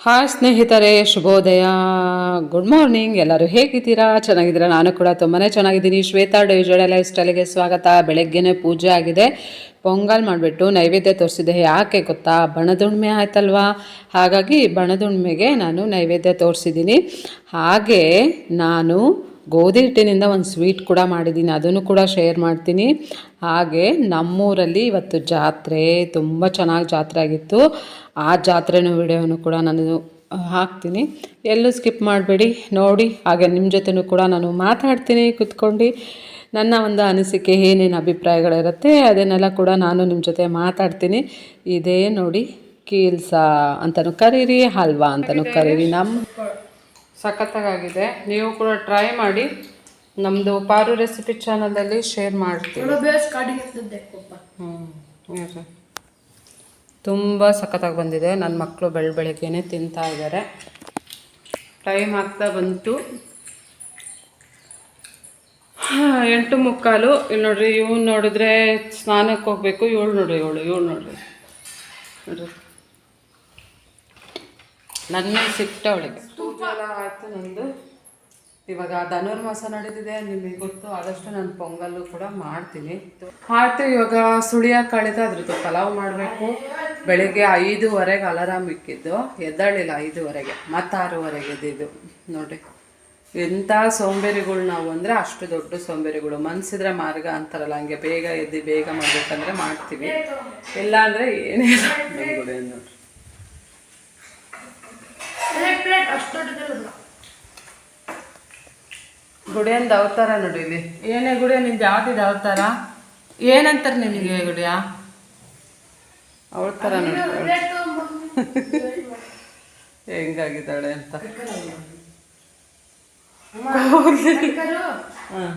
Hi ಸ್ನೇಹಿತರೆ, ಶುಭೋದಯ, good morning. ಎಲ್ಲರೂ ಹೇಗಿದ್ದೀರಾ? ಚೆನ್ನಾಗಿದ್ದೀರಾ? ನಾನು ಕೂಡ ತುಂಬಾ ಚೆನ್ನಾಗಿದ್ದೀನಿ. ಶ್ವೇತಾ ಡೇಜೋಳ ಲೈಫ್ ಸ್ಟೈಲಿಗೆ ಸ್ವಾಗತ. ಬೆಳಗ್ಗೆನೇ ಪೂಜೆ ಆಗಿದೆ. ಪೊಂಗಲ್ ಮಾಡಿಬಿಟ್ಟು ನೈವೇದ್ಯ ತೋರಿಸಿದೆ. ಯಾಕೆ ಗೊತ್ತಾ? ಬಣದುಣ್ಮೆ ಆಯ್ತಲ್ವಾ, ಹಾಗಾಗಿ ಬಣದುಣ್ಮೆಗೆ ನಾನು ನೈವೇದ್ಯ ತೋರಿಸಿದ್ದೀನಿ. ಹಾಗೆ ನಾನು ಗೋಧಿ ಹಿಟ್ಟಿನಿಂದ ಒಂದು ಸ್ವೀಟ್ ಕೂಡ ಮಾಡಿದ್ದೀನಿ, ಅದನ್ನು ಕೂಡ ಶೇರ್ ಮಾಡ್ತೀನಿ. ಹಾಗೆ ನಮ್ಮೂರಲ್ಲಿ ಇವತ್ತು ಜಾತ್ರೆ, ತುಂಬ ಚೆನ್ನಾಗಿ ಜಾತ್ರೆ ಆಗಿತ್ತು. ಆ ಜಾತ್ರೆನೂ ವಿಡಿಯೋನು ಕೂಡ ನಾನು ಹಾಕ್ತೀನಿ, ಎಲ್ಲೂ ಸ್ಕಿಪ್ ಮಾಡಬೇಡಿ ನೋಡಿ. ಹಾಗೆ ನಿಮ್ಮ ಜೊತೆನೂ ಕೂಡ ನಾನು ಮಾತಾಡ್ತೀನಿ ಕುತ್ಕೊಂಡು. ನನ್ನ ಒಂದು ಅನಿಸಿಕೆ, ಏನೇನು ಅಭಿಪ್ರಾಯಗಳಿರುತ್ತೆ ಅದನ್ನೆಲ್ಲ ಕೂಡ ನಾನು ನಿಮ್ಮ ಜೊತೆ ಮಾತಾಡ್ತೀನಿ. ಇದೇ ನೋಡಿ, ಕೀಲ್ಸ ಅಂತಲೂ ಕರೀರಿ, ಹಲ್ವಾ ಅಂತಲೂ ಕರೀರಿ. ನಮ್ಮ ಸಖತ್ತಾಗಿದೆ. ನೀವು ಕೂಡ ಟ್ರೈ ಮಾಡಿ. ನಮ್ಮದು ಪಾರು ರೆಸಿಪಿ ಚಾನಲಲ್ಲಿ ಶೇರ್ ಮಾಡ್ತೀವಿ. ತುಂಬ ಸಖತ್ತಾಗಿ ಬಂದಿದೆ. ನನ್ನ ಮಕ್ಕಳು ಬೆಳಗ್ಗೆನೇ ತಿಂತಾ ಇದ್ದಾರೆ. ಟೈಮ್ ಆಗ್ತಾ ಬಂತು 8:45. ಇಲ್ಲಿ ನೋಡ್ರಿ, ಇವ್ನು ನೋಡಿದ್ರೆ ಸ್ನಾನಕ್ಕೆ ಹೋಗಬೇಕು. ಇವಳು ನೋಡ್ರಿ ನೋಡ್ರಿ ನನ್ನ ಸಿಟ್ಟ ಅವಳಿಗೆ. ಪೂಜೆ ಎಲ್ಲ ಆಯಿತು ನಂದು. ಇವಾಗ ಧನುರ್ಮಾಸ ನಡೀತಿದೆ, ನಿಮಗೆ ಗೊತ್ತು. ಆದಷ್ಟು ನಾನು ಪೊಂಗಲ್ಲು ಕೂಡ ಮಾಡ್ತೀನಿ. ಆಯಿತು, ಇವಾಗ ಸುಳಿಯ ಕಳೆದ ಅದ್ರದ್ದು ಪಲಾವ್ ಮಾಡಬೇಕು. ಬೆಳಿಗ್ಗೆ 5:15 ಅಲಾರಾಮ್ ಇಕ್ಕಿದ್ದು, ಎದ್ದಾಳಿಲ್ಲ 5:15, ಮತ್ತು 6:15 ಎದ್ದಿದ್ದು. ನೋಡಿರಿ ಎಂಥ ಸೋಂಬೇರಿಗಳು ನಾವು ಅಂದರೆ, ಅಷ್ಟು ದೊಡ್ಡ ಸೋಂಬೇರಿಗಳು. ಮನಸ್ಸಿದ್ರೆ ಮಾರ್ಗ ಅಂತಾರಲ್ಲ, ಹಂಗೆ ಬೇಗ ಎದ್ದು ಬೇಗ ಮಾಡಬೇಕಂದ್ರೆ ಮಾಡ್ತೀವಿ, ಇಲ್ಲ ಅಂದರೆ ಏನೇ ನೋಡ್ರಿ. ಗುಡಿಯಂದು ಅವತಾರ ನೋಡಿ ಇಲ್ಲಿ. ಏನೇ ಗುಡಿಯ, ನಿಂದು ಯಾವ್ದಿದೆ ಅವತಾರ? ಏನಂತಾರೆ ನಿನಗೆ ಗುಡಿಯ? ಅವಳ ಥರ ನೋಡಿ ಹೆಂಗಾಗಿದ್ದಾಳೆ ಅಂತ. ಹಾಂ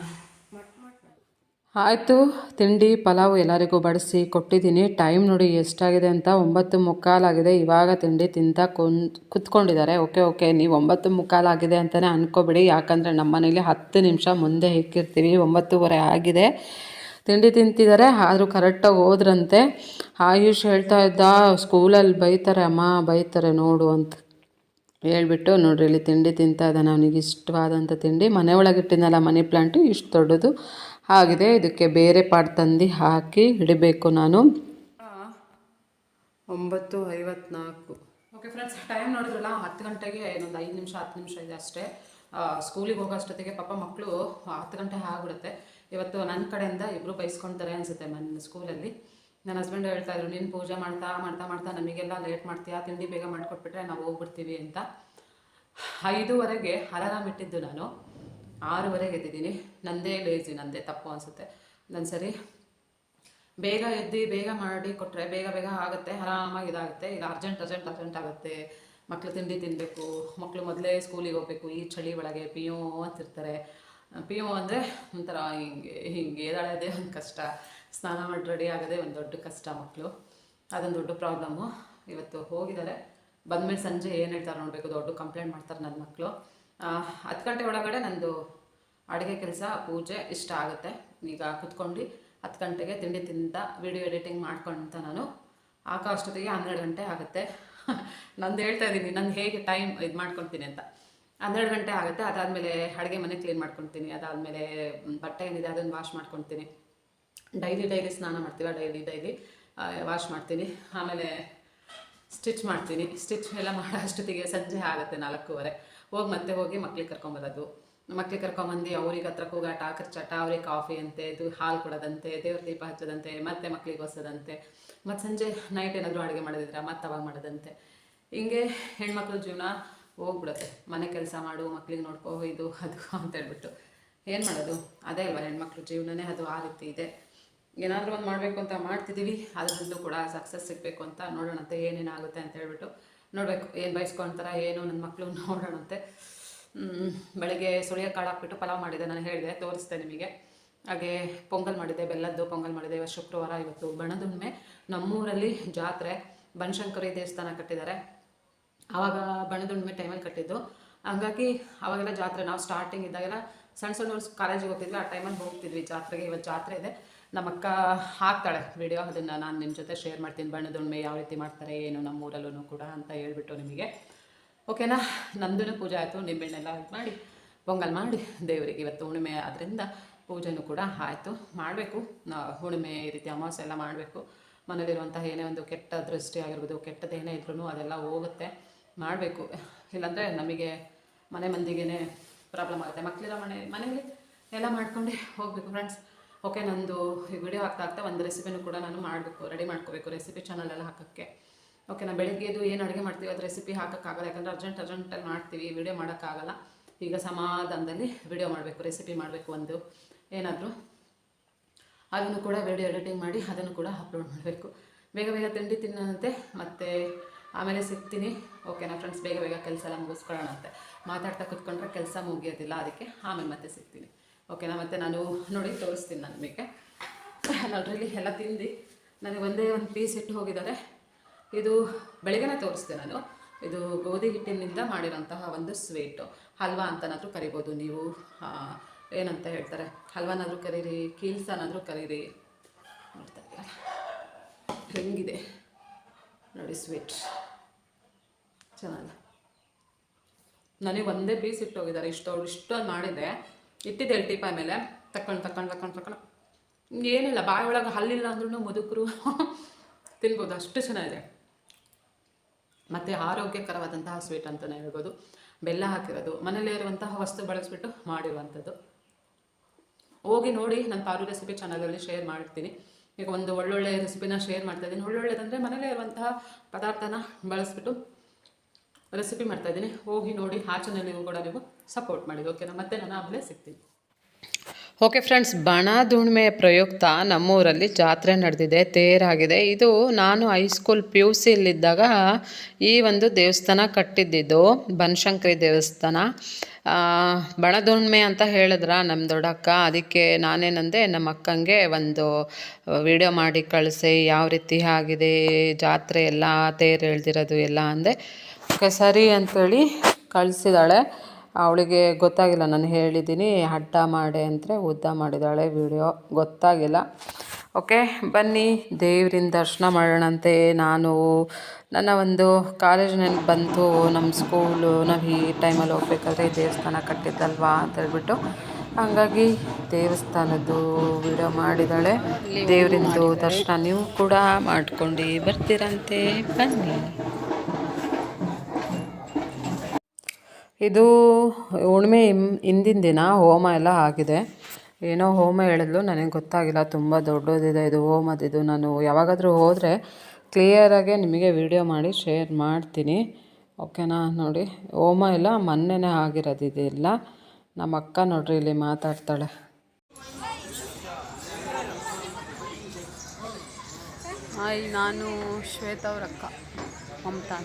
ಆಯಿತು. ತಿಂಡಿ ಪಲಾವ್ ಎಲ್ಲರಿಗೂ ಬಡಿಸಿ ಕೊಟ್ಟಿದ್ದೀನಿ. ಟೈಮ್ ನೋಡಿ ಎಷ್ಟಾಗಿದೆ ಅಂತ, 9:15 ಆಗಿದೆ. ಇವಾಗ ತಿಂಡಿ ತಿಂತ ಕುತ್ಕೊಂಡಿದ್ದಾರೆ. ಓಕೆ, ನೀವು 9:15 ಆಗಿದೆ ಅಂತಲೇ ಅಂದ್ಕೋಬೇಡಿ, ಯಾಕಂದರೆ ನಮ್ಮ ಮನೇಲಿ 10 ನಿಮಿಷ ಮುಂದೆ ಇಕ್ಕಿರ್ತೀವಿ. 9:15 ಆಗಿದೆ. ತಿಂಡಿ ತಿಂತಿದ್ದಾರೆ, ಆದರೂ ಕರೆಕ್ಟಾಗಿ ಹೋದ್ರಂತೆ. ಆಯುಷ್ ಹೇಳ್ತಾ ಇದ್ದ, ಸ್ಕೂಲಲ್ಲಿ ಬೈತಾರೆ ಅಮ್ಮ, ಬೈತಾರೆ ನೋಡು ಅಂತ ಹೇಳ್ಬಿಟ್ಟು. ನೋಡ್ರಿ ಇಲ್ಲಿ ತಿಂಡಿ ತಿಂತಾ ಇದ್ದಾನೆ. ಅವನಿಗೆ ಇಷ್ಟವಾದಂಥ ತಿಂಡಿ. ಮನೆ ಒಳಗಿಟ್ಟಿನಲ್ಲ ಮನಿ ಪ್ಲ್ಯಾಂಟು, ಇಷ್ಟು ದೊಡ್ಡದು ಆಗಿದೆ. ಇದಕ್ಕೆ ಬೇರೆ ಪಾಟ್ ತಂದು ಹಾಕಿ ಇಡಬೇಕು ನಾನು. 9:54. ಓಕೆ ಫ್ರೆಂಡ್ಸ್, ಟೈಮ್ ನೋಡಿದ್ರಲ್ಲ, 10 ಗಂಟೆಗೆ ಇನ್ನೊಂದು 5 ನಿಮಿಷ 10 ನಿಮಿಷ ಇದೆ ಅಷ್ಟೇ. ಸ್ಕೂಲಿಗೆ ಹೋಗೋ ಅಷ್ಟೊತ್ತಿಗೆ ಪಾಪ ಮಕ್ಕಳು 10 ಗಂಟೆ ಆಗಿಬಿಡುತ್ತೆ. ಇವತ್ತು ನನ್ನ ಕಡೆಯಿಂದ ಇಬ್ಬರು ಬೈಸ್ಕೊಳ್ತಾರೆ ಅನಿಸುತ್ತೆ ಸ್ಕೂಲಲ್ಲಿ. ನನ್ನ ಹಸ್ಬೆಂಡ್ ಹೇಳ್ತಾಯಿದ್ರು, ನೀನು ಪೂಜೆ ಮಾಡ್ತಾ ಮಾಡ್ತಾ ಮಾಡ್ತಾ ನಮಗೆಲ್ಲ ಲೇಟ್ ಮಾಡ್ತೀಯಾ, ತಿಂಡಿ ಬೇಗ ಮಾಡಿಕೊಟ್ಬಿಟ್ರೆ ನಾವು ಹೋಗ್ಬಿಡ್ತೀವಿ ಅಂತ. 5:15 ಅಲಾರಾಮ್ ಇಟ್ಟಿದ್ದು ನಾನು 6:15 ಎದ್ದಿದ್ದೀನಿ. ನಂದೇ ಲೇಜಿ, ನಂದೇ ತಪ್ಪು ಅನಿಸುತ್ತೆ. ನಾನು ಸರಿ ಬೇಗ ಎದ್ದು ಬೇಗ ಮಾಡಿ ಕೊಟ್ಟರೆ ಬೇಗ ಆಗುತ್ತೆ, ಆರಾಮಾಗಿ ಇದಾಗುತ್ತೆ. ಇಲ್ಲ ಅರ್ಜೆಂಟ್ ಆಗುತ್ತೆ. ಮಕ್ಕಳು ತಿಂಡಿ ತಿನ್ನಬೇಕು, ಮಕ್ಕಳು ಮೊದಲೇ ಸ್ಕೂಲಿಗೆ ಹೋಗಬೇಕು. ಈ ಚಳಿ ಒಳಗೆ ಪಿಯೋ ಅಂತಿರ್ತಾರೆ. ಪಿಯೋ ಅಂದರೆ ಒಂಥರ ಹಿಂಗೆ ಎದಾಳೋದೇ ಒಂದು ಕಷ್ಟ, ಸ್ನಾನ ಮಾಡಿ ರೆಡಿ ಆಗೋದೇ ಒಂದು ದೊಡ್ಡ ಕಷ್ಟ. ಮಕ್ಕಳು ಅದೊಂದು ದೊಡ್ಡ ಪ್ರಾಬ್ಲಮ್ಮು. ಇವತ್ತು ಹೋಗಿದ್ದಾರೆ, ಬಂದಮೇಲೆ ಸಂಜೆ ಏನು ಹೇಳ್ತಾರೆ ನೋಡಬೇಕು. ದೊಡ್ಡ ಕಂಪ್ಲೇಂಟ್ ಮಾಡ್ತಾರೆ ನನ್ನ ಮಕ್ಕಳು. 10 ಗಂಟೆ ಒಳಗಡೆ ನಂದು ಅಡುಗೆ ಕೆಲಸ, ಪೂಜೆ ಇಷ್ಟ ಆಗುತ್ತೆ. ಈಗ ಕುತ್ಕೊಂಡು 10 ಗಂಟೆಗೆ ತಿಂಡಿ ತಿಂತ ವಿಡಿಯೋ ಎಡಿಟಿಂಗ್ ಮಾಡ್ಕೊಂತ ನಾನು ಹಾಕೋ ಅಷ್ಟೊತ್ತಿಗೆ 12 ಗಂಟೆ ಆಗುತ್ತೆ. ನಂದು ಹೇಳ್ತಾ ಇದ್ದೀನಿ, ನಾನು ಹೇಗೆ ಟೈಮ್ ಇದು ಮಾಡ್ಕೊತೀನಿ ಅಂತ. 12 ಗಂಟೆ ಆಗುತ್ತೆ. ಅದಾದಮೇಲೆ ಅಡುಗೆ ಮನೆ ಕ್ಲೀನ್ ಮಾಡ್ಕೊತೀನಿ. ಅದಾದಮೇಲೆ ಬಟ್ಟೆ ಏನಿದೆ ಅದನ್ನು ವಾಶ್ ಮಾಡ್ಕೊತೀನಿ. ಡೈಲಿ ಸ್ನಾನ ಮಾಡ್ತೀವಿ, ಡೈಲಿ ವಾಶ್ ಮಾಡ್ತೀನಿ. ಆಮೇಲೆ ಸ್ಟಿಚ್ ಮಾಡ್ತೀನಿ. ಸ್ಟಿಚ್ ಎಲ್ಲ ಮಾಡೋ ಅಷ್ಟೊತ್ತಿಗೆ ಸಂಜೆ ಆಗುತ್ತೆ 4:15. ಹೋಗಿ ಮಕ್ಳಿಗೆ ಕರ್ಕೊಂಬರೋದು. ಮಕ್ಳಿಗೆ ಕರ್ಕೊಂಬಂದು ಅವ್ರಿಗೆ ಹತ್ರ ಕೂಗಾಟ, ಖರ್ಚಾಟ, ಅವ್ರಿಗೆ ಕಾಫಿ ಅಂತೆ, ಇದು ಹಾಲು ಕೊಡೋದಂತೆ, ದೇವ್ರ ದೀಪ ಹಚ್ಚೋದಂತೆ, ಮತ್ತೆ ಮಕ್ಳಿಗೆ ಹೊಸೋದಂತೆ, ಮತ್ತು ಸಂಜೆ ನೈಟ್ ಏನಾದರೂ ಅಡುಗೆ ಮಾಡೋದಿದ್ರೆ ಮತ್ತೆ ಅವಾಗ ಮಾಡೋದಂತೆ. ಹಿಂಗೆ ಹೆಣ್ಮಕ್ಳ ಜೀವನ ಹೋಗ್ಬಿಡುತ್ತೆ. ಮನೆ ಕೆಲಸ ಮಾಡು, ಮಕ್ಳಿಗೆ ನೋಡ್ಕೋ, ಇದು ಅದು ಅಂತ ಹೇಳ್ಬಿಟ್ಟು ಏನು ಮಾಡೋದು? ಅದೇ ಅಲ್ವಾ ಹೆಣ್ಮಕ್ಳ ಜೀವನನೇ, ಅದು ಆ ರೀತಿ ಇದೆ. ಏನಾದರೂ ಒಂದು ಮಾಡಬೇಕು ಅಂತ ಮಾಡ್ತಿದ್ದೀವಿ, ಅದರಲ್ಲೂ ಕೂಡ ಸಕ್ಸಸ್ ಸಿಗಬೇಕು ಅಂತ ನೋಡೋಣಂತೆ ಏನೇನಾಗುತ್ತೆ ಅಂತ ಹೇಳ್ಬಿಟ್ಟು ನೋಡಬೇಕು. ಏನು ಬಯಸ್ಕೊಳ್ತಾರೆ ಏನು ನನ್ನ ಮಕ್ಕಳು ನೋಡೋಣಂತೆ. ಬೆಳಗ್ಗೆ ಸುಳಿಯ ಕಾಳು ಹಾಕ್ಬಿಟ್ಟು ಪಲಾವ್ ಮಾಡಿದೆ, ನಾನು ಹೇಳಿದೆ, ತೋರಿಸ್ದೆ ನಿಮಗೆ. ಹಾಗೆ ಪೊಂಗಲ್ ಮಾಡಿದೆ, ಬೆಲ್ಲದ್ದು ಪೊಂಗಲ್ ಮಾಡಿದೆ. ಇವತ್ತು ಶುಕ್ರವಾರ, ಇವತ್ತು ಬಣದುಣ್ಮೆ. ನಮ್ಮೂರಲ್ಲಿ ಜಾತ್ರೆ, ಬನಶಂಕರಿ ದೇವಸ್ಥಾನ ಕಟ್ಟಿದ್ದಾರೆ. ಆವಾಗ ಬಣದುಣ್ಮೆ ಟೈಮಲ್ಲಿ ಕಟ್ಟಿದ್ದು. ಹಂಗಾಗಿ ಅವಾಗೆಲ್ಲ ಜಾತ್ರೆ, ನಾವು ಸ್ಟಾರ್ಟಿಂಗ್ ಇದ್ದಾಗೆಲ್ಲ ಸಣ್ಣ ಕಾಲೇಜಿಗೆ ಹೋಗ್ತಿದ್ವಿ, ಆ ಟೈಮಲ್ಲಿ ಹೋಗ್ತಿದ್ವಿ ಜಾತ್ರೆಗೆ. ಇವತ್ತು ಜಾತ್ರೆ ಇದೆ. ನಮ್ಮ ಅಕ್ಕ ಹಾಕ್ತಾಳೆ ವಿಡಿಯೋ, ಅದನ್ನು ನಾನು ನಿಮ್ಮ ಜೊತೆ ಶೇರ್ ಮಾಡ್ತೀನಿ. ಬಣ್ಣದುಣ್ಮೆ ಯಾವ ರೀತಿ ಮಾಡ್ತಾರೆ ಏನು ನಮ್ಮೂರಲ್ಲೂ ಕೂಡ ಅಂತ ಹೇಳ್ಬಿಟ್ಟು ನಿಮಗೆ. ಓಕೆನಾ. ನಂದು ಪೂಜೆ ಆಯಿತು, ನಿಂಬೆಣ್ಣೆಲ್ಲ ಇದು ಮಾಡಿ ಪೊಂಗಲ್ ಮಾಡಿ ದೇವರಿಗೆ ಇವತ್ತು ಹುಣ್ಣಿಮೆ ಆದ್ದರಿಂದ ಪೂಜೆನೂ ಕೂಡ ಆಯಿತು. ಮಾಡಬೇಕು ಹುಣ್ಣಿಮೆ ಈ ರೀತಿ ಅಮಾವಾಸ್ಯೆ ಎಲ್ಲ ಮಾಡಬೇಕು. ಮನೇಲಿರುವಂತಹ ಏನೇ ಒಂದು ಕೆಟ್ಟ ದೃಷ್ಟಿ ಆಗಿರ್ಬೋದು, ಕೆಟ್ಟದೇನೇ ಇದ್ರೂ ಅದೆಲ್ಲ ಹೋಗುತ್ತೆ, ಮಾಡಬೇಕು. ಇಲ್ಲಾಂದರೆ ನಮಗೆ ಮನೆ ಮಂದಿಗೇ ಪ್ರಾಬ್ಲಮ್ ಆಗುತ್ತೆ. ಮಕ್ಕಳಿರೋ ಮನೆಯಲ್ಲಿ ಎಲ್ಲ ಮಾಡ್ಕೊಂಡೆ ಹೋಗಬೇಕು ಫ್ರೆಂಡ್ಸ್. ಓಕೆ, ನಂದು ಈ ವಿಡಿಯೋ ಆಗ್ತಾ ಒಂದು ರೆಸಿಪಿನೂ ಕೂಡ ನಾನು ಮಾಡಬೇಕು, ರೆಡಿ ಮಾಡ್ಕೋಬೇಕು ರೆಸಿಪಿ ಚಾನಲೆಲ್ಲ ಹಾಕೋಕ್ಕೆ. ಓಕೆ, ನಾನು ಬೆಳಗ್ಗೆದು ಏನು ಅಡುಗೆ ಮಾಡ್ತೀವಿ ಅದು ರೆಸಿಪಿ ಹಾಕೋಕ್ಕಾಗಲ್ಲ, ಯಾಕಂದರೆ ಅರ್ಜೆಂಟಲ್ಲಿ ಮಾಡ್ತೀವಿ, ವಿಡಿಯೋ ಮಾಡೋಕ್ಕಾಗಲ್ಲ. ಈಗ ಸಮಾಧಾನದಲ್ಲಿ ವಿಡಿಯೋ ಮಾಡಬೇಕು, ರೆಸಿಪಿ ಮಾಡಬೇಕು ಒಂದು ಏನಾದರೂ, ಅದನ್ನು ಕೂಡ ವಿಡಿಯೋ ಎಡಿಟಿಂಗ್ ಮಾಡಿ ಅದನ್ನು ಕೂಡ ಅಪ್ಲೋಡ್ ಮಾಡಬೇಕು. ಬೇಗ ತಿಂಡಿ ತಿನ್ನೋಂತೆ ಮತ್ತು ಆಮೇಲೆ ಸಿಗ್ತೀನಿ. ಓಕೆನಾ ಫ್ರೆಂಡ್ಸ್, ಬೇಗ ಕೆಲಸ ಎಲ್ಲ ಮುಗಿಸ್ಕೊಳ್ಳೋಣ ಅಂತೆ. ಮಾತಾಡ್ತಾ ಕೂತ್ಕೊಂಡ್ರೆ ಕೆಲಸ ಮುಗಿಯೋದಿಲ್ಲ, ಅದಕ್ಕೆ ಆಮೇಲೆ ಮತ್ತೆ ಸಿಗ್ತೀನಿ. ಓಕೆನಾ. ಮತ್ತು ನಾನು ನೋಡಿ ತೋರಿಸ್ತೀನಿ ನಿಮಗೆ. ಆಲ್ರೆಡಿ ಎಲ್ಲ ತಿಂದು ನನಗೆ ಒಂದೇ ಒಂದು ಪೀಸ್ ಇಟ್ಟು ಹೋಗಿದ್ದಾರೆ. ಇದು ಬೆಳಗ್ಗೆನೇ ತೋರಿಸ್ದೆ ನಾನು. ಇದು ಗೋಧಿ ಹಿಟ್ಟಿನಿಂದ ಮಾಡಿರೋಂತಹ ಒಂದು ಸ್ವೀಟು, ಹಲ್ವಾ ಅಂತನಾದರೂ ಕರಿಬೋದು ನೀವು, ಏನಂತ ಹೇಳ್ತಾರೆ, ಹಲ್ವಾನಾದರೂ ಕರೀರಿ, ಕೀಲ್ಸನಾದರೂ ಕರೀರಿ. ನೋಡ್ತಾ ಇದ್ದೀರಾ ಹೆಂಗಿದೆ ನೋಡಿ ಸ್ವೀಟ್, ಚೆನ್ನಾಗಿ. ನನಗೆ ಒಂದೇ ಪೀಸ್ ಇಟ್ಟು ಹೋಗಿದ್ದಾರೆ. ಇಷ್ಟೊಂದು ಮಾಡಿದೆ, ಇಟ್ಟಿದ್ದೆ 7 ಟೀಪಾಯಿ ಮೇಲೆ ತಕೊಂಡು ಏನಿಲ್ಲ, ಬಾಯಿ ಒಳಗೆ ಹಲ್ಲಿಲ್ಲ ಅಂದ್ರೂ ಮುದುಕರು ತಿನ್ಬೋದು, ಅಷ್ಟು ಚೆನ್ನಾಗಿದೆ. ಮತ್ತು ಆರೋಗ್ಯಕರವಾದಂತಹ ಸ್ವೀಟ್ ಅಂತಲೇ ಹೇಳ್ಬೋದು. ಬೆಲ್ಲ ಹಾಕಿರೋದು, ಮನೇಲೇ ಇರುವಂತಹ ವಸ್ತು ಬಳಸಿಬಿಟ್ಟು ಮಾಡಿರುವಂಥದ್ದು. ಹೋಗಿ ನೋಡಿ, ನನ್ನ ಪಾರು ರೆಸಿಪಿ ಚಾನಲಲ್ಲಿ ಶೇರ್ ಮಾಡ್ತೀನಿ. ಈಗ ಒಂದು ಒಳ್ಳೊಳ್ಳೆ ರೆಸಿಪಿನ ಶೇರ್ ಮಾಡ್ತಾಯಿದ್ದೀನಿ. ಒಳ್ಳೊಳ್ಳೆದಂದರೆ ಮನೇಲೇ ಇರುವಂತಹ ಪದಾರ್ಥನ ಬಳಸಿಬಿಟ್ಟು ರೆಸಿಪಿ ಮಾಡ್ತಾಯಿದ್ದೀನಿ. ಹೋಗಿ ನೋಡಿ, ಆ ಚಾನಲ್ಗೂ ಕೂಡ ನೀವು ಸಪೋರ್ಟ್ ಮಾಡಿ. ಓಕೆನಾ. ಮತ್ತೆ ನಾನು ಆಮೇಲೆ ಸಿಗ್ತೀನಿ. ಓಕೆ ಫ್ರೆಂಡ್ಸ್, ಬಣದುಣ್ಮೆ ಪ್ರಯುಕ್ತ ನಮ್ಮೂರಲ್ಲಿ ಜಾತ್ರೆ ನಡೆದಿದೆ, ತೇರಾಗಿದೆ. ಇದು ನಾನು ಹೈಸ್ಕೂಲ್ PUC ಯಲ್ಲಿದ್ದಾಗ ಈ ಒಂದು ದೇವಸ್ಥಾನ ಕಟ್ಟಿದ್ದಿದ್ದು, ಬನಶಂಕರಿ ದೇವಸ್ಥಾನ. ಬಣದುಣ್ಮೆ ಅಂತ ಹೇಳಿದ್ರ ನಮ್ಮ ದೊಡ್ಡಕ್ಕ, ಅದಕ್ಕೆ ನಾನೇನಂದೆ ನಮ್ಮ ಅಕ್ಕಂಗೆ ಒಂದು ವಿಡಿಯೋ ಮಾಡಿ ಕಳಿಸಿ, ಯಾವ ರೀತಿ ಆಗಿದೆ ಜಾತ್ರೆ ಎಲ್ಲ, ತೇರು ಎಳ್ದಿರೋದು ಎಲ್ಲ ಅಂದೆ. ಸರಿ ಅಂಥೇಳಿ ಕಳಿಸಿದಾಳೆ. ಅವಳಿಗೆ ಗೊತ್ತಾಗಿಲ್ಲ, ನಾನು ಹೇಳಿದ್ದೀನಿ ಅಡ್ಡ ಮಾಡಿ ಅಂದರೆ ಉದ್ದ ಮಾಡಿದ್ದಾಳೆ ವಿಡಿಯೋ, ಗೊತ್ತಾಗಿಲ್ಲ. ಓಕೆ, ಬನ್ನಿ ದೇವ್ರಿನ ದರ್ಶನ ಮಾಡೋಣಂತೆ. ನನ್ನ ಒಂದು ಕಾಲೇಜಿನಲ್ಲಿ ಬಂತು, ನಮ್ಮ ಸ್ಕೂಲು, ನಾವು ಈ ಟೈಮಲ್ಲಿ ಹೋಗ್ಬೇಕಾದ್ರೆ ಈ ದೇವಸ್ಥಾನ ಕಟ್ಟಿದ್ದಲ್ವಾ ಅಂತ ಹೇಳ್ಬಿಟ್ಟು, ಹಾಗಾಗಿ ದೇವಸ್ಥಾನದ್ದು ವಿಡಿಯೋ ಮಾಡಿದ್ದಾಳೆ. ದೇವರಿಂದು ದರ್ಶನ ನೀವು ಕೂಡ ಮಾಡ್ಕೊಂಡು ಬರ್ತೀರಂತೆ, ಬನ್ನಿ. ಇದು ಹುಣ್ಣಿಮೆ ಹಿಂದಿನ ದಿನ ಹೋಮ ಎಲ್ಲ ಆಗಿದೆ. ಏನೋ ಹೋಮ ಹೇಳಿದ್ಲು, ನನಗೆ ಗೊತ್ತಾಗಿಲ್ಲ, ತುಂಬ ದೊಡ್ಡದಿದೆ ಇದು ಹೋಮದಿದು. ನಾನು ಯಾವಾಗಾದರೂ ಹೋದರೆ ಕ್ಲಿಯರಾಗೆ ನಿಮಗೆ ವಿಡಿಯೋ ಮಾಡಿ ಶೇರ್ ಮಾಡ್ತೀನಿ. ಓಕೆನಾ. ನೋಡಿ, ಹೋಮ ಎಲ್ಲ ಮೊನ್ನೆನೇ ಆಗಿರೋದು ಇದೆಲ್ಲ. ನಮ್ಮ ಅಕ್ಕ ನೋಡ್ರಿ ಇಲ್ಲಿ ಮಾತಾಡ್ತಾಳೆ. ಹಾಯ್, ನಾನು ಶ್ವೇತಾ ಅವ್ರ ಅಕ್ಕ, ಮಮತಾ.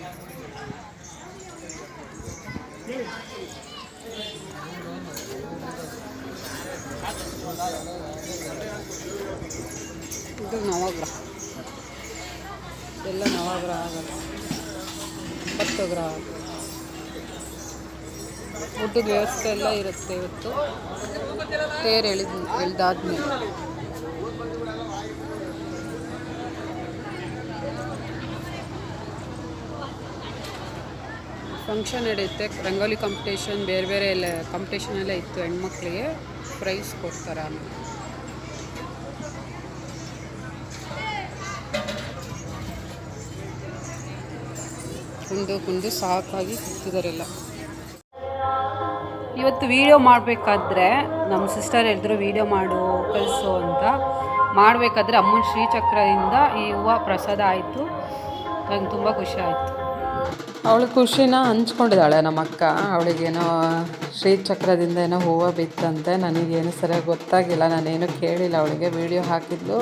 ಇದು ನವಗ್ರಹ, ಎಲ್ಲ ನವಗ್ರಹ ಆಗಲ್ಲ, 10 ಗ್ರಹ. ಊಟದ ವ್ಯವಸ್ಥೆ ಎಲ್ಲ ಇರುತ್ತೆ ಇವತ್ತು, ತೇರು ಎಳ್ದಾದ್ಮೇಲೆ. ಫಂಕ್ಷನ್ ನಡೆಯುತ್ತೆ, ರಂಗೋಲಿ ಕಾಂಪಿಟೇಷನ್, ಬೇರೆ ಎಲ್ಲ ಕಾಂಪಿಟೇಷನ್ ಎಲ್ಲ ಇತ್ತು. ಹೆಣ್ಮಕ್ಳಿಗೆ ಪ್ರೈಸ್ ಕೊಡ್ತಾರೆ. ಆಮೇಲೆ ಕುಂದು ಸಾಕಾಗಿ ಕೂತಿದ್ದಾರೆಲ್ಲ. ಇವತ್ತು ವೀಡಿಯೋ ಮಾಡಬೇಕಾದ್ರೆ ನಮ್ಮ ಸಿಸ್ಟರ್ ಹೇಳಿದ್ರು ವೀಡಿಯೋ ಮಾಡು ಕಳಿಸು ಅಂತ. ಮಾಡಬೇಕಾದ್ರೆ ಅಮ್ಮನ ಶ್ರೀಚಕ್ರದಿಂದ ಈ ಹೂವು ಪ್ರಸಾದ ಆಯಿತು. ನಂಗೆ ತುಂಬ ಖುಷಿ ಆಯಿತು. ಅವಳು ಖುಷಿನ ಹಂಚ್ಕೊಂಡಿದ್ದಾಳೆ ನಮ್ಮ ಅಕ್ಕ. ಅವಳಿಗೇನೋ ಶ್ರೀಚಕ್ರದಿಂದ ಏನೋ ಹೂವು ಬಿತ್ತಂತೆ. ನನಗೇನು ಸರಿಯಾಗಿ ಗೊತ್ತಾಗಿಲ್ಲ, ನಾನೇನು ಕೇಳಿಲ್ಲ ಅವಳಿಗೆ. ವೀಡಿಯೋ ಹಾಕಿದ್ಲು,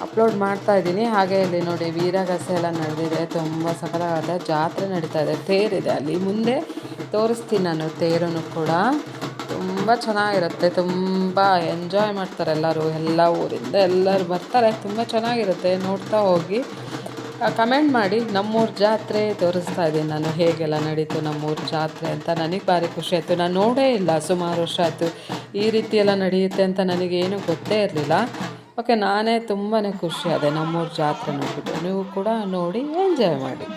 ಅಪ್ಲೋಡ್ ಮಾಡ್ತಾಯಿದ್ದೀನಿ. ಹಾಗೆ ಇಲ್ಲಿ ನೋಡಿ ವೀರಗಾಸೆ ಎಲ್ಲ ನಡೆದಿದೆ, ತುಂಬ ಸಕಲಾದ ಜಾತ್ರೆ ನಡೀತಾ ಇದೆ. ತೇರಿದೆ ಅಲ್ಲಿ ಮುಂದೆ, ತೋರಿಸ್ತೀನಿ ನಾನು ತೇರನ್ನು ಕೂಡ. ತುಂಬ ಚೆನ್ನಾಗಿರುತ್ತೆ, ತುಂಬ ಎಂಜಾಯ್ ಮಾಡ್ತಾರೆ ಎಲ್ಲರೂ, ಎಲ್ಲ ಊರಿಂದ ಎಲ್ಲರೂ ಬರ್ತಾರೆ. ತುಂಬ ಚೆನ್ನಾಗಿರುತ್ತೆ, ನೋಡ್ತಾ ಹೋಗಿ. ಕಮೆಂಟ್ ಮಾಡಿ. ನಮ್ಮೂರ ಜಾತ್ರೆ ತೋರಿಸ್ತಾ ಇದ್ದೀನಿ ನಾನು, ಹೇಗೆಲ್ಲ ನಡೀತು ನಮ್ಮೂರ ಜಾತ್ರೆ ಅಂತ. ನನಗೆ ಭಾರಿ ಖುಷಿ ಆಯಿತು. ನಾನು ನೋಡೇ ಇಲ್ಲ, ಸುಮಾರು ವರ್ಷ ಆಯಿತು ಈ ರೀತಿ ಎಲ್ಲ ನಡೆಯುತ್ತೆ ಅಂತ ನನಗೇನು ಗೊತ್ತೇ ಇರಲಿಲ್ಲ. ಓಕೆ, ನಾನೇ ತುಂಬಾ ಖುಷಿ ಆದೆ ನಮ್ಮೂರ ಜಾತ್ರೆ ನೋಡಿಬಿಟ್ಟು. ನೀವು ಕೂಡ ನೋಡಿ ಎಂಜಾಯ್ ಮಾಡಿ.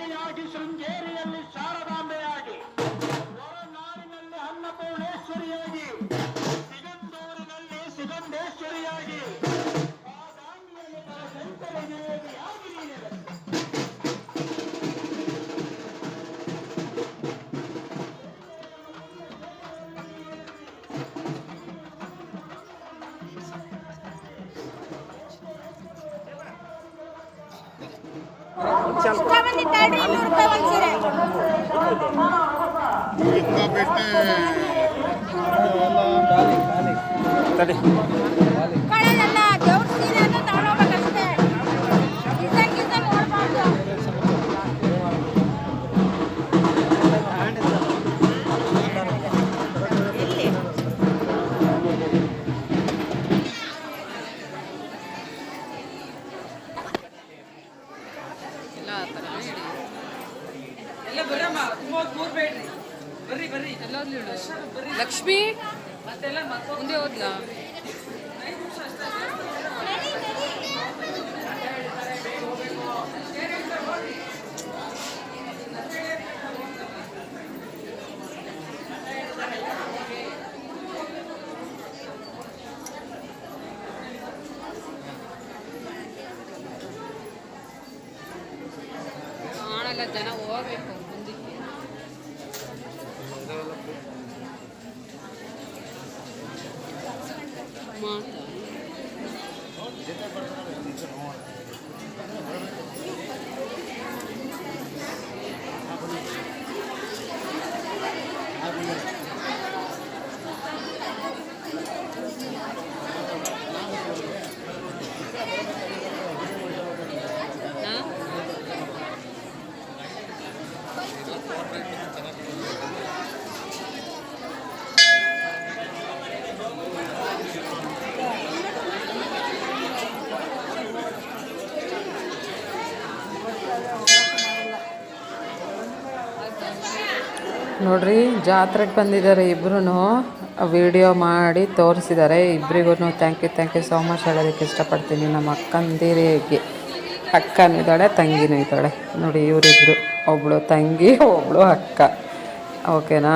ದುರ್ಗೆಯಾಗಿ ಶೃಂಗೇರಿಯಲ್ಲಿ ಶಾರದಾಂಬೆಯಾಗಿ ಹೊರನಾಡಿನಲ್ಲಿ ಅನ್ನಪೂರ್ಣೇಶ್ವರಿಯಾಗಿ ಸಿಗಂದೂರಿನಲ್ಲಿ ಸಿಗಂಧೇಶ್ವರಿಯಾಗಿ ಬಾದಾಮಿಯಲ್ಲಿ ಶಂಕರದೇವಿಯಾಗಿ ನೀಡಿದೆ. ಲಕ್ಷ್ಮಿ ಮುಂದೆ ಹೋದ್ಲಾ? ಕಾಣಲ್ಲ, ಜನ ಹೋಗ್ಬೇಕು ಮುಂದಕ್ಕೆ. ನೋಡ್ರಿ, ಜಾತ್ರೆಗೆ ಬಂದಿದ್ದಾರೆ ಇಬ್ರು. ವಿಡಿಯೋ ಮಾಡಿ ತೋರಿಸಿದ್ದಾರೆ. ಇಬ್ಬರಿಗೂ ಥ್ಯಾಂಕ್ ಯು ಸೋ ಮಚ್ ಹೇಳೋದಕ್ಕೆ ಇಷ್ಟಪಡ್ತೀನಿ. ನಮ್ಮ ಅಕ್ಕಂದಿರಿಗೆ ಅಕ್ಕನಿದ್ದಾಳೆ, ತಂಗಿನೂ ಇದ್ದಾಳೆ. ನೋಡಿ ಇವರಿಬ್ಬರು, ಒಬ್ಬಳು ತಂಗಿ, ಒಬ್ಬಳು ಅಕ್ಕ. ಓಕೆನಾ?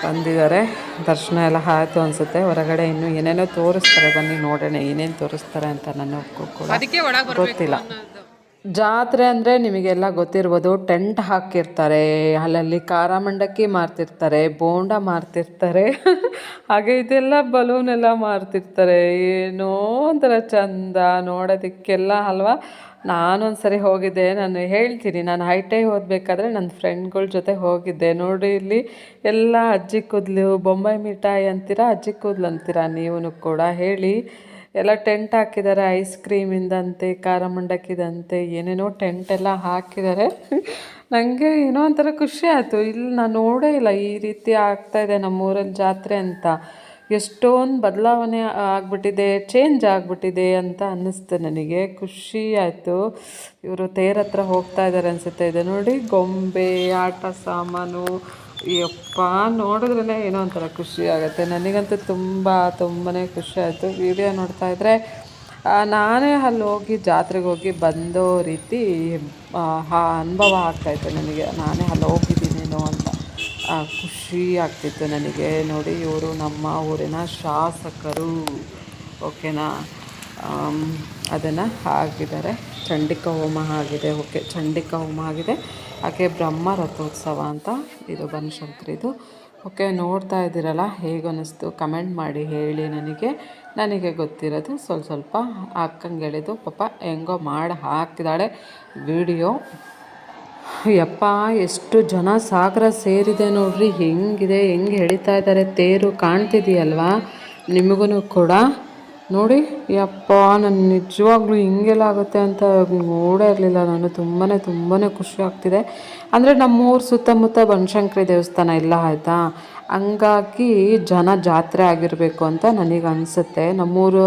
ಬಂದಿದ್ದಾರೆ. ದರ್ಶನ ಎಲ್ಲ ಆಯಿತು ಅನಿಸುತ್ತೆ. ಹೊರಗಡೆ ಇನ್ನೂ ಏನೇನೋ ತೋರಿಸ್ತಾರೆ, ಬನ್ನಿ ನೋಡೋಣ ಏನೇನು ತೋರಿಸ್ತಾರೆ ಅಂತ ನನಗೂ ಕೂಡ ಗೊತ್ತಿಲ್ಲ. ಜಾತ್ರೆ ಅಂದರೆ ನಿಮಗೆಲ್ಲ ಗೊತ್ತಿರ್ಬೋದು, ಟೆಂಟ್ ಹಾಕಿರ್ತಾರೆ, ಅಲ್ಲಲ್ಲಿ ಖಾರ ಮಂಡಕ್ಕಿ ಮಾರ್ತಿರ್ತಾರೆ, ಬೋಂಡ ಮಾರ್ತಿರ್ತಾರೆ, ಹಾಗೆ ಇದೆಲ್ಲ ಬಲೂನೆಲ್ಲ ಮಾರ್ತಿರ್ತಾರೆ. ಏನೋ ಒಂಥರ ಚಂದ ನೋಡೋದಕ್ಕೆಲ್ಲ ಅಲ್ವಾ. ನಾನೊಂದು ಸರಿ ಹೋಗಿದ್ದೆ, ನಾನು ಹೇಳ್ತೀನಿ, ನಾನು ಐ ಓದಬೇಕಾದ್ರೆ ನನ್ನ ಫ್ರೆಂಡ್ಗಳ ಜೊತೆ ಹೋಗಿದ್ದೆ. ನೋಡಿ ಇಲ್ಲಿ ಎಲ್ಲ ಅಜ್ಜಿ ಕೂದಲು, ಬೊಂಬೈ ಮಿಠಾಯಿ ಅಂತೀರಾ, ಅಜ್ಜಿ ಕೂದಲು ಅಂತೀರಾ ನೀವು ಕೂಡ ಹೇಳಿ. ಎಲ್ಲ ಟೆಂಟ್ ಹಾಕಿದ್ದಾರೆ, ಐಸ್ ಕ್ರೀಮಿಂದಂತೆ, ಖಾರ ಮಂಡಕ್ಕಿದಂತೆ ಏನೇನೋ ಟೆಂಟ್ ಎಲ್ಲ ಹಾಕಿದ್ದಾರೆ. ನನಗೆ ಏನೋ ಒಂಥರ ಖುಷಿ ಆಯಿತು. ಇಲ್ಲಿ ನಾನು ನೋಡೇ ಇಲ್ಲ ಈ ರೀತಿ ಆಗ್ತಾಯಿದೆ ನಮ್ಮೂರಲ್ಲಿ ಜಾತ್ರೆ ಅಂತ. ಎಷ್ಟೊಂದು ಬದಲಾವಣೆ ಆಗಿಬಿಟ್ಟಿದೆ, ಚೇಂಜ್ ಆಗಿಬಿಟ್ಟಿದೆ ಅಂತ ಅನ್ನಿಸ್ತು ನನಗೆ. ಖುಷಿ ಆಯಿತು. ಇವರು ತೇರ ಹತ್ರ ಹೋಗ್ತಾ ಇದ್ದಾರೆ ಅನಿಸುತ್ತೆ. ಇದೆ ನೋಡಿ, ಗೊಂಬೆ, ಆಟ ಸಾಮಾನು. ಯಪ್ಪ, ನೋಡಿದ್ರೇ ಏನೋ ಒಂಥರ ಖುಷಿ ಆಗುತ್ತೆ. ನನಗಂತೂ ತುಂಬಾ ಖುಷಿ ಆಯಿತು. ವಿಡಿಯೋ ನೋಡ್ತಾ ಇದ್ದರೆ ನಾನೇ ಅಲ್ಲಿ ಹೋಗಿ ಜಾತ್ರೆಗೆ ಹೋಗಿ ಬಂದೋ ರೀತಿ ಅನುಭವ ಆಗ್ತಾಯಿತ್ತು ನನಗೆ. ನಾನೇ ಅಲ್ಲಿ ಹೋಗಿದ್ದೀನೇನೋ ಅಂತ ಖುಷಿ ಆಗ್ತಿತ್ತು ನನಗೆ. ನೋಡಿ, ಇವರು ನಮ್ಮ ಊರಿನ ಶಾಸಕರು. ಓಕೆನಾ? ಅದನ್ನು ಆಗಿದ್ದಾರೆ. ಚಂಡಿಕಾ ಹೋಮ ಆಗಿದೆ. ಓಕೆ, ಚಂಡಿಕಾ ಹೋಮ ಆಗಿದೆ. ಹಾಗೆ ಬ್ರಹ್ಮ ರಥೋತ್ಸವ ಅಂತ ಇದು ಬನಶಂಕರಿದು. ಓಕೆ, ನೋಡ್ತಾ ಇದ್ದೀರಲ್ಲ, ಹೇಗೆ ಅನ್ನಿಸ್ತು ಕಮೆಂಟ್ ಮಾಡಿ ಹೇಳಿ. ನನಗೆ ಗೊತ್ತಿರೋದು ಸ್ವಲ್ಪ ಅಕ್ಕಂಗೆ ಹೇಳಿದ್ದು. ಪಾಪ ಹೆಂಗೋ ಮಾಡಿ ಹಾಕಿದ್ದಾಳೆ ವಿಡಿಯೋ. ಯಪ್ಪ, ಎಷ್ಟು ಜನ ಸಾಗರ ಸೇರಿದೆ ನೋಡ್ರಿ. ಹೆಂಗಿದೆ, ಹೆಂಗೆ ಎಳಿತಾ ಇದ್ದಾರೆ ತೇರು, ಕಾಣ್ತಿದೆಯಲ್ವಾ ನಿಮಗೂ ಕೂಡ? ನೋಡಿ, ಯಪ್ಪ, ನಾನು ನಿಜವಾಗ್ಲೂ ಹಿಂಗೆಲ್ಲ ಆಗುತ್ತೆ ಅಂತ ನೋಡೇ ಇರಲಿಲ್ಲ ನಾನು. ತುಂಬಾ ಖುಷಿ ಆಗ್ತಿದೆ. ಅಂದರೆ ನಮ್ಮೂರು ಸುತ್ತಮುತ್ತ ಬನಶಂಕರಿ ದೇವಸ್ಥಾನ ಇಲ್ಲ, ಆಯಿತಾ? ಹಂಗಾಗಿ ಜನ ಜಾತ್ರೆ ಆಗಿರಬೇಕು ಅಂತ ನನಗೆ ಅನಿಸುತ್ತೆ. ನಮ್ಮೂರು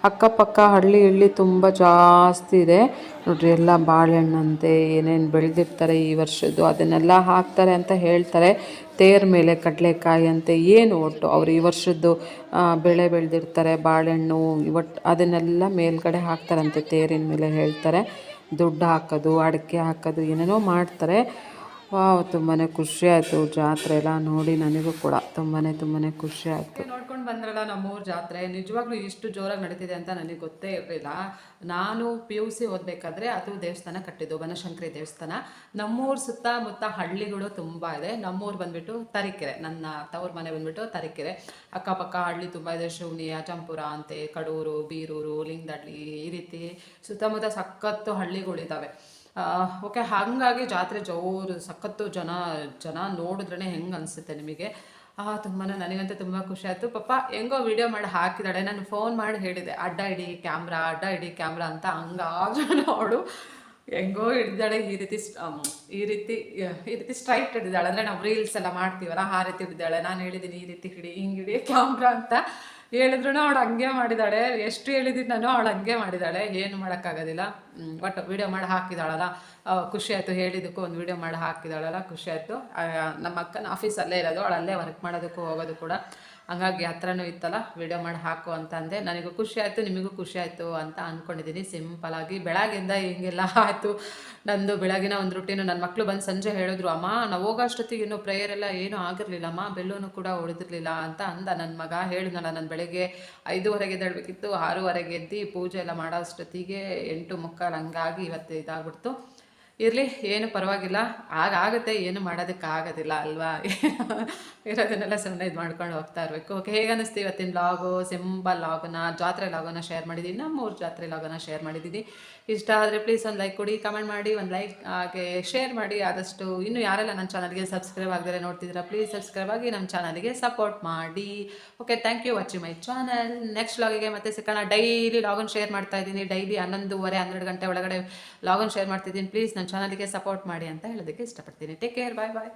ಅಕ್ಕಪಕ್ಕ ಹಳ್ಳಿ ತುಂಬ ಜಾಸ್ತಿ ಇದೆ ನೋಡ್ರಿ. ಎಲ್ಲ ಬಾಳೆಹಣ್ಣಂತೆ ಏನೇನು ಬೆಳೆದಿರ್ತಾರೆ ಈ ವರ್ಷದ್ದು, ಅದನ್ನೆಲ್ಲ ಹಾಕ್ತಾರೆ ಅಂತ ಹೇಳ್ತಾರೆ. ತೇರ ಮೇಲೆ ಕಡಲೆಕಾಯಿ ಅಂತೆ, ಏನು ಒಟ್ಟು ಅವರು ಈ ವರ್ಷದ್ದು ಬೆಳೆ ಬೆಳೆದಿರ್ತಾರೆ, ಬಾಳೆಹಣ್ಣು, ಒಟ್ಟು ಅದನ್ನೆಲ್ಲ ಮೇಲ್ಗಡೆ ಹಾಕ್ತಾರಂತೆ ತೇರಿನ ಮೇಲೆ ಹೇಳ್ತಾರೆ. ದುಡ್ಡು ಹಾಕೋದು, ಅಡಿಕೆ ಹಾಕೋದು ಏನೇನೋ ಮಾಡ್ತಾರೆ. ವಾವ್, ತುಂಬಾ ಖುಷಿ ಆಯಿತು ಜಾತ್ರೆ ಎಲ್ಲ ನೋಡಿ. ನನಗೂ ಕೂಡ ತುಂಬಾ ಖುಷಿ ಆಯಿತು. ನೋಡ್ಕೊಂಡು ಬಂದ್ರಲ್ಲ ನಮ್ಮೂರ ಜಾತ್ರೆ, ನಿಜವಾಗ್ಲೂ ಇಷ್ಟು ಜೋರಾಗಿ ನಡೀತಿದೆ ಅಂತ ನನಗೆ ಗೊತ್ತೇ ಇರಲಿಲ್ಲ. ನಾನು PUC ಓದಬೇಕಾದ್ರೆ ಅದು ದೇವಸ್ಥಾನ ಕಟ್ಟಿದ್ದು, ಬನಶಂಕರಿ ದೇವಸ್ಥಾನ. ನಮ್ಮೂರ ಸುತ್ತಮುತ್ತ ಹಳ್ಳಿಗಳು ತುಂಬ ಇದೆ. ನಮ್ಮೂರು ಬಂದುಬಿಟ್ಟು ತರೀಕೆರೆ, ನನ್ನ ತವ್ರ ಮನೆ ಬಂದುಬಿಟ್ಟು ತರೀಕೆರೆ. ಅಕ್ಕಪಕ್ಕ ಹಳ್ಳಿ ತುಂಬ ಇದೆ. ಶಿವನಿ, ಅಜಂಪುರ ಅಂತೆ, ಕಡೂರು, ಬೀರೂರು, ಲಿಂಗದಳ್ಳಿ, ಈ ರೀತಿ ಸುತ್ತಮುತ್ತ ಸಖತ್ತು ಹಳ್ಳಿಗಳಿದ್ದಾವೆ. ಓಕೆ, ಹಾಗಾಗಿ ಜಾತ್ರೆ ಜೋರು ಸಖತ್ತು ಜನ ನೋಡಿದ್ರೇ ಹೆಂಗೆ ಅನಿಸುತ್ತೆ ನಿಮಗೆ. ತುಂಬಾ ನನಗಂತೂ ತುಂಬ ಖುಷಿ ಆಯಿತು. ಪಾಪ ಹೆಂಗೋ ವಿಡಿಯೋ ಮಾಡಿ ಹಾಕಿದ್ದಾಳೆ. ನಾನು ಫೋನ್ ಮಾಡಿ ಹೇಳಿದೆ ಅಡ್ಡ ಇಡಿ ಕ್ಯಾಮ್ರಾ ಅಂತ. ಹಂಗಾದ್ರೂ ಅವಳು ಹೆಂಗೋ ಹಿಡಿದಾಳೆ. ಈ ರೀತಿ ಸ್ಟ್ರೈಟ್ ಹಿಡಿದಾಳೆ. ಅಂದರೆ ನಾವು ರೀಲ್ಸ್ ಎಲ್ಲ ಮಾಡ್ತೀವಲ್ಲ, ಆ ರೀತಿ ಹಿಡಿದಾಳೆ. ನಾನು ಹೇಳಿದ್ದೀನಿ ಈ ರೀತಿ ಹಿಂಗಿಡಿ ಕ್ಯಾಮ್ರಾ ಅಂತ ಹೇಳಿದ್ರು ಅವಳು ಹಂಗೆ ಮಾಡಿದ್ದಾಳೆ. ಎಷ್ಟು ಹೇಳಿದ್ದೀನಿ ನಾನು, ಅವಳು ಹಂಗೆ ಮಾಡಿದ್ದಾಳೆ. ಏನು ಮಾಡೋಕ್ಕಾಗೋದಿಲ್ಲ. ಬಟ್ ವೀಡಿಯೋ ಮಾಡಿ ಹಾಕಿದಾಳಲ್ಲ, ಖುಷಿ ಆಯಿತು. ಹೇಳಿದ್ದಕ್ಕೂ ಒಂದು ವೀಡಿಯೋ ಮಾಡಿ ಹಾಕಿದಾಳಲ್ಲ, ಖುಷಿ ಆಯಿತು. ನಮ್ಮ ಅಕ್ಕನ ಆಫೀಸಲ್ಲೇ ಇರೋದು, ಅವಳು ಅಲ್ಲೇ ವರ್ಕ್ ಮಾಡೋದಕ್ಕೂ ಹೋಗೋದು ಕೂಡ. ಹಂಗಾಗಿ ಹತ್ರನೂ ಇತ್ತಲ್ಲ, ವೀಡಿಯೋ ಮಾಡಿ ಹಾಕು ಅಂತ ಅಂದೆ. ನನಗೂ ಖುಷಿ ಆಯಿತು, ನಿಮಗೂ ಖುಷಿ ಆಯಿತು ಅಂತ ಅಂದ್ಕೊಂಡಿದ್ದೀನಿ. ಸಿಂಪಲಾಗಿ ಬೆಳಗ್ಗೆಯಿಂದ ಹಿಂಗೆಲ್ಲ ಆಯಿತು ನಂದು ಬೆಳಗಿನ ಒಂದು ರೂಟೀನು. ನನ್ನ ಮಕ್ಕಳು ಬಂದು ಸಂಜೆ ಹೇಳಿದ್ರು, ಅಮ್ಮ ನಾವು ಹೋಗೋ ಅಷ್ಟೊತ್ತಿಗೆ ಇನ್ನೂ ಪ್ರೇಯರ್ ಎಲ್ಲ ಏನೂ ಆಗಿರಲಿಲ್ಲಮ್ಮ, ಬೆಲ್ಲೂ ಕೂಡ ಹೊಡೆದಿರಲಿಲ್ಲ ಅಂತ ಅಂದ ನನ್ನ ಮಗ. ಹೇಳಿದ್ನಲ್ಲ, ನಾನು ಬೆಳಗ್ಗೆ 5:30 ಎದ್ದೇಳಬೇಕಿತ್ತು, 6:30 ಎದ್ದು ಪೂಜೆ ಎಲ್ಲ ಮಾಡೋ ಅಷ್ಟೊತ್ತಿಗೆ 8:45 ಹಂಗಾಗಿ ಇವತ್ತು ಇದಾಗ್ಬಿಡ್ತು. ಇರಲಿ, ಏನು ಪರವಾಗಿಲ್ಲ, ಆಗುತ್ತೆ, ಏನು ಮಾಡೋದಕ್ಕಾಗೋದಿಲ್ಲ ಅಲ್ವಾ. ಇರೋದನ್ನೆಲ್ಲ ಸುಮ್ಮನೆ ಇದು ಮಾಡ್ಕೊಂಡು ಹೋಗ್ತಾ ಇರಬೇಕು. ಓಕೆ, ಹೇಗೆ ಅನ್ನಿಸ್ತು ಇವತ್ತಿನ ಲಾಗು? ಸಿಂಪಲ್ ಲಾಗನ್ನ, ಜಾತ್ರೆ ಲಾಗನ್ನ ಶೇರ್ ಮಾಡಿದ್ದೀನಿ, ನಮ್ಮೂರು ಜಾತ್ರೆ ಲಾಗನ್ನ ಶೇರ್ ಮಾಡಿದ್ದೀನಿ. ಇಷ್ಟ ಆದರೆ ಪ್ಲೀಸ್ ಒಂದು ಲೈಕ್ ಕೊಡಿ, ಕಮೆಂಟ್ ಮಾಡಿ, ಒಂದು ಲೈಕ್ ಹಾಗೆ ಶೇರ್ ಮಾಡಿ. ಆದಷ್ಟು ಇನ್ನೂ ಯಾರೆಲ್ಲ ನನ್ನ ಚಾನಲ್ಗೆ ಸಬ್ಸ್ಕ್ರೈಬ್ ಆಗದೆ ನೋಡ್ತಿದ್ದೀರಾ, ಪ್ಲೀಸ್ ಸಬ್ಸ್ಕ್ರೈಬ್ ಆಗಿ ನಮ್ಮ ಚಾನಲ್ಗೆ ಸಪೋರ್ಟ್ ಮಾಡಿ. Okay, thank you watching my channel. Next ಲಾಗಿಗೆ ಮತ್ತೆ ಸಿಗೋಣ. ಡೈಲಿ ಲಾಗನ್ ಶೇರ್ ಮಾಡ್ತಾ ಇದ್ದೀನಿ. ಡೈಲಿ 11:30 12 ಗಂಟೆ ಒಳಗಡೆ ಲಾಗನ್ ಶೇರ್ ಮಾಡ್ತಿದ್ದೀನಿ. ಪ್ಲೀಸ್ ನನ್ನ ಚಾನಲ್ಗೆ ಸಪೋರ್ಟ್ ಮಾಡಿ ಅಂತ ಹೇಳೋದಕ್ಕೆ ಇಷ್ಟಪಡ್ತೀನಿ. ಟೇಕ್ ಕೇರ್, ಬಾಯ್ ಬಾಯ್.